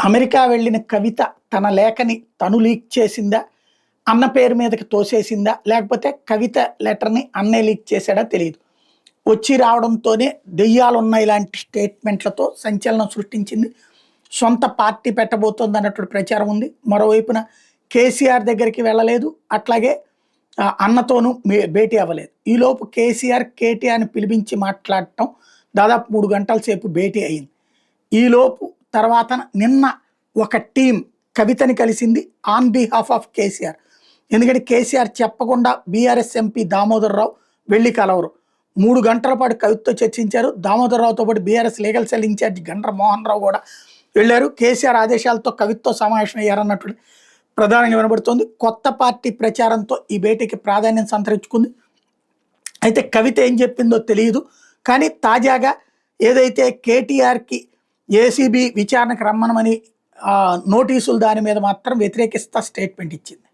America వెళ్ళిన కవిత తన లేఖని తను లీక్ చేసిందా? అన్న పేరు మీదకి తోసేసిందా? లేకపోతే కవిత లెటర్‌ని అన్నే లీక్ చేసాడా తెలీదు. వచ్చి రావడంతోనే దెయ్యాలున్నాయి ఇలాంటి స్టేట్మెంట్లతో సంచలనం సృష్టించింది. సొంత పార్టీ పెట్టబోతోందన్నటువంటి ప్రచారం ఉంది. మరోవైపున కేసీఆర్ దగ్గరికి వెళ్ళలేదు. అట్లాగే అన్నతోనూ భేటీ అవ్వలేదు. ఈలోపు కేసీఆర్, కేటీఆర్‌ని పిలిపించి మాట్లాడటం దాదాపు 3 గంటల సేపు భేటీ అయింది. ఈలోపు తర్వాత నిన్న ఒక టీం కవితని కలిసింది ఆన్ బిహాఫ్ ఆఫ్ కేసీఆర్. ఎందుకంటే కేసీఆర్ చెప్పకుండా బీఆర్ఎస్ ఎంపీ దామోదర్ రావు వెళ్ళి కలవరు. 3 గంటల పాటు కవితతో చర్చించారు. దామోదర్ రావుతో పాటు BRS legal cell incharge Gandra Mohan Rao కూడా వెళ్ళారు. కేసీఆర్ ఆదేశాలతో కవితతో సమావేశం అయ్యారన్నట్టు ప్రధానంగా వినబడుతోంది. కొత్త పార్టీ ప్రచారంతో ఈ భేటీకి ప్రాధాన్యం సంతరించుకుంది. అయితే కవిత ఏం చెప్పిందో తెలియదు. కానీ తాజాగా ఏదైతే కేటీఆర్కి ఏసీబీ విచారణకు రమ్మనమని నోటీసులు దాని మీద మాత్రం వ్యతిరేకిస్తా స్టేట్మెంట్ ఇచ్చింది.